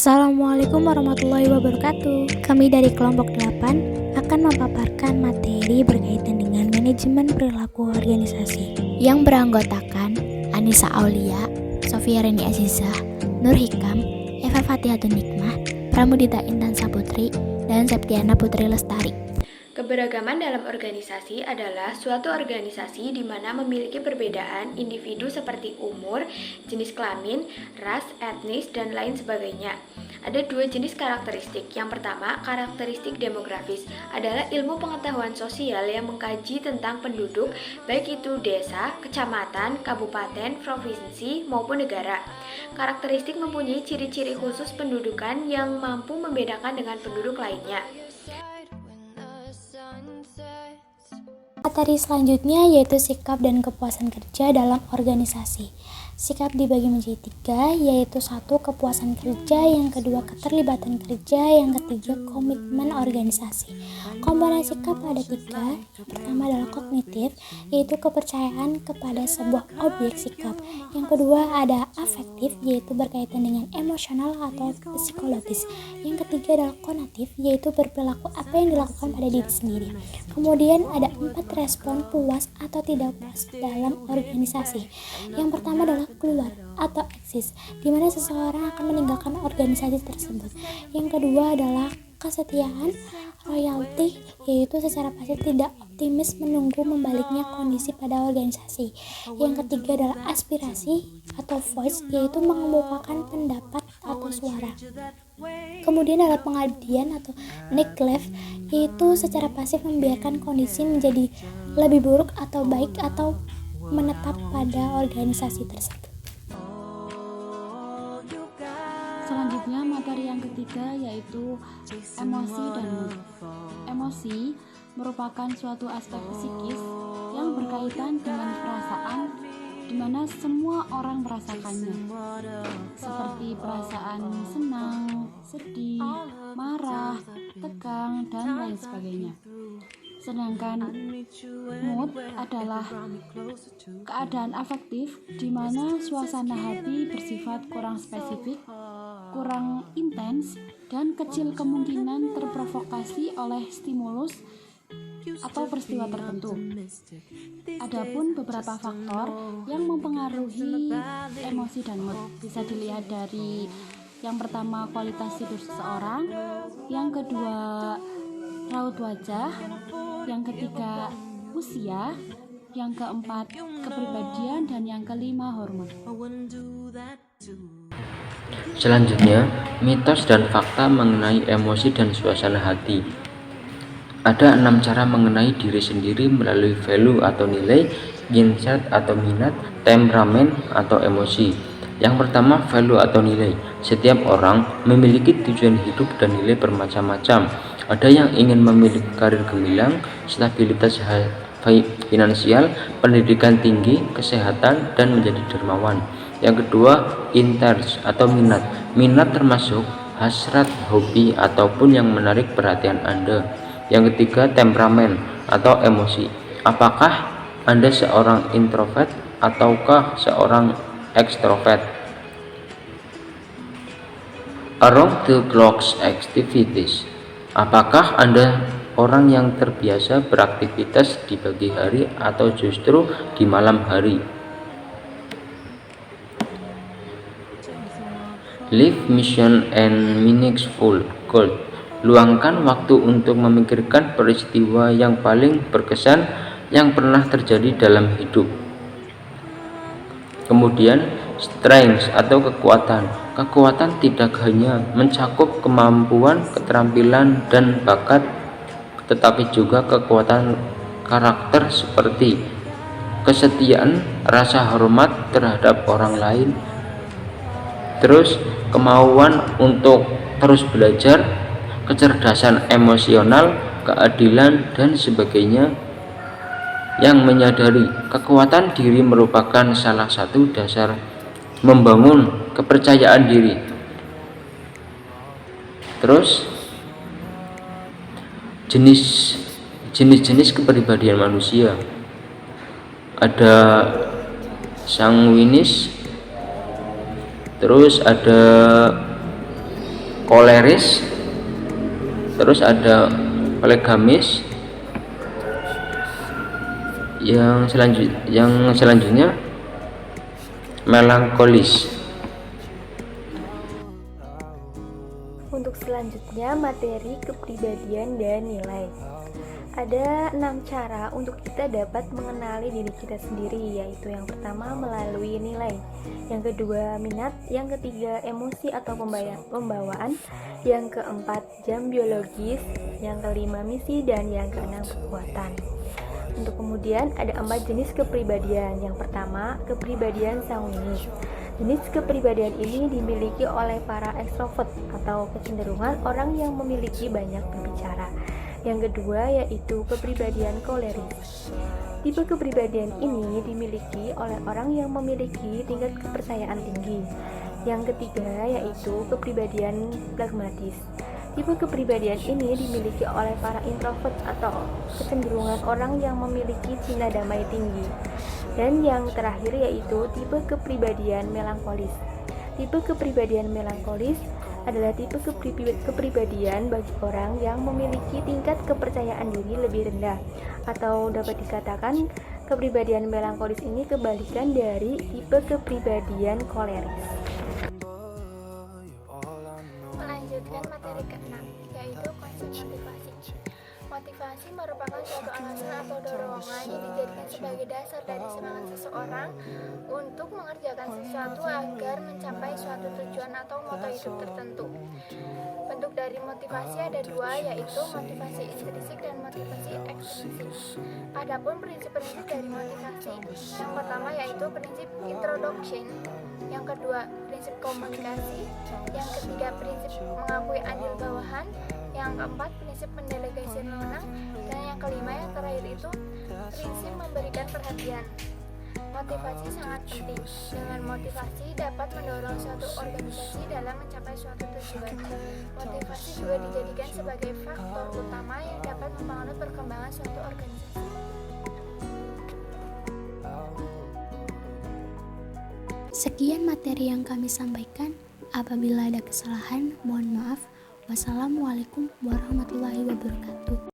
Assalamualaikum warahmatullahi wabarakatuh. Kami dari kelompok 8 akan memaparkan materi berkaitan dengan manajemen perilaku organisasi yang beranggotakan Anissa Aulia, Sofia Reni Azizah, Nur Hikam, Eva Fatihatun Nikmah, Pramudita Intan Saputri, dan Septiana Putri Lestari. Keberagaman dalam organisasi adalah suatu organisasi di mana memiliki perbedaan individu seperti umur, jenis kelamin, ras, etnis, dan lain sebagainya. Ada dua jenis karakteristik. Yang pertama, karakteristik demografis adalah ilmu pengetahuan sosial yang mengkaji tentang penduduk, baik itu desa, kecamatan, kabupaten, provinsi, maupun negara. Karakteristik mempunyai ciri-ciri khusus pendudukan yang mampu membedakan dengan penduduk lainnya. Materi selanjutnya yaitu sikap dan kepuasan kerja dalam organisasi. Sikap dibagi menjadi 3, yaitu 1. Kepuasan kerja, yang kedua keterlibatan kerja, yang ketiga komitmen organisasi. Komponen sikap ada 3. Yang pertama adalah kognitif, yaitu kepercayaan kepada sebuah objek sikap. Yang kedua ada afektif, yaitu berkaitan dengan emosional atau psikologis. Yang ketiga adalah konatif, yaitu berperilaku apa yang dilakukan pada diri sendiri. Kemudian ada 4 respon puas atau tidak puas dalam organisasi. Yang pertama adalah keluar atau eksis, di mana seseorang akan meninggalkan organisasi tersebut. Yang kedua adalah kesetiaan, loyalty, yaitu secara pasif tidak optimis menunggu membaliknya kondisi pada organisasi. Yang ketiga adalah aspirasi atau voice, yaitu mengemukakan pendapat atau suara. Kemudian ada pengabdian atau neglect, yaitu secara pasif membiarkan kondisi menjadi lebih buruk atau baik atau menetap pada organisasi tersebut. Selanjutnya materi yang ketiga yaitu emosi dan mood. Emosi merupakan suatu aspek psikis yang berkaitan dengan perasaan di mana semua orang merasakannya, seperti perasaan senang, sedih, marah, tegang, dan lain sebagainya. Sedangkan mood adalah keadaan afektif di mana suasana hati bersifat kurang spesifik, kurang intens, dan kecil kemungkinan terprovokasi oleh stimulus atau peristiwa tertentu. Adapun beberapa faktor yang mempengaruhi emosi dan mood bisa dilihat dari yang pertama kualitas tidur seseorang, yang kedua raut wajah, yang ketiga usia, yang keempat kepribadian, dan yang kelima hormon. Selanjutnya, mitos dan fakta mengenai emosi dan suasana hati. Ada 6 cara mengenai diri sendiri melalui value atau nilai, mindset atau minat, temperamen atau emosi. Yang pertama, value atau nilai. Setiap orang memiliki tujuan hidup dan nilai bermacam-macam. Ada yang ingin memiliki karir gemilang, stabilitas finansial, pendidikan tinggi, kesehatan, dan menjadi dermawan. Yang kedua, interest atau minat. Minat termasuk hasrat, hobi, ataupun yang menarik perhatian Anda. Yang ketiga, temperamen atau emosi. Apakah Anda seorang introvert ataukah seorang ekstrovert? Around the clock activities. Apakah Anda orang yang terbiasa beraktivitas di pagi hari atau justru di malam hari? Live mission and meaningful goal. Luangkan waktu untuk memikirkan peristiwa yang paling berkesan yang pernah terjadi dalam hidup. Kemudian, strengths atau kekuatan. Kekuatan tidak hanya mencakup kemampuan, keterampilan, dan bakat, tetapi juga kekuatan karakter seperti kesetiaan, rasa hormat terhadap orang lain, terus kemauan untuk terus belajar, kecerdasan emosional, keadilan, dan sebagainya. Yang menyadari kekuatan diri merupakan salah satu dasar membangun kepercayaan diri. Terus jenis-jenis kepribadian manusia. Ada sanguinis, terus ada koleris, terus ada plegamis, yang selanjutnya melankolis. Untuk selanjutnya materi kepribadian dan nilai. Ada 6 cara untuk kita dapat mengenali diri kita sendiri, yaitu yang pertama melalui nilai, yang kedua minat, yang ketiga emosi atau pembawaan, yang keempat jam biologis, yang kelima misi, dan yang keenam kekuatan. Untuk kemudian ada 4 jenis kepribadian. Yang pertama, kepribadian sanguinis. Jenis kepribadian ini dimiliki oleh para ekstrovert atau kecenderungan orang yang memiliki banyak berbicara. Yang kedua yaitu kepribadian koleris. Tipe kepribadian ini dimiliki oleh orang yang memiliki tingkat kepercayaan tinggi. Yang ketiga yaitu kepribadian pragmatis. Tipe kepribadian ini dimiliki oleh para introvert atau kecenderungan orang yang memiliki cina damai tinggi. Dan yang terakhir yaitu tipe kepribadian melankolis. Tipe kepribadian melankolis adalah tipe kepribadian bagi orang yang memiliki tingkat kepercayaan diri lebih rendah, atau dapat dikatakan kepribadian melankolis ini kebalikan dari tipe kepribadian koleris. Melanjutkan materi ke-6, yaitu konsep motivasi. Motivasi merupakan suatu alasan atau dorongan yang dijadikan sebagai dasar dari semangat seseorang untuk mengerjakan sesuatu agar mencapai suatu tujuan atau moto hidup tertentu. Bentuk dari motivasi ada dua, yaitu motivasi intrinsik dan motivasi ekstrinsik. Adapun prinsip-prinsip dari motivasi, yang pertama yaitu prinsip introduction, yang kedua prinsip komunikasi, yang ketiga prinsip mengakui andil bawahan, yang keempat prinsip mendelegasi wewenang, dan yang kelima yang terakhir itu prinsip memberikan perhatian. Motivasi sangat penting. Dengan motivasi dapat mendorong suatu organisasi dalam mencapai suatu tujuan. Motivasi juga dijadikan sebagai faktor utama yang dapat mempengaruhi perkembangan suatu organisasi. Sekian materi yang kami sampaikan. Apabila ada kesalahan, mohon maaf. Wassalamualaikum warahmatullahi wabarakatuh.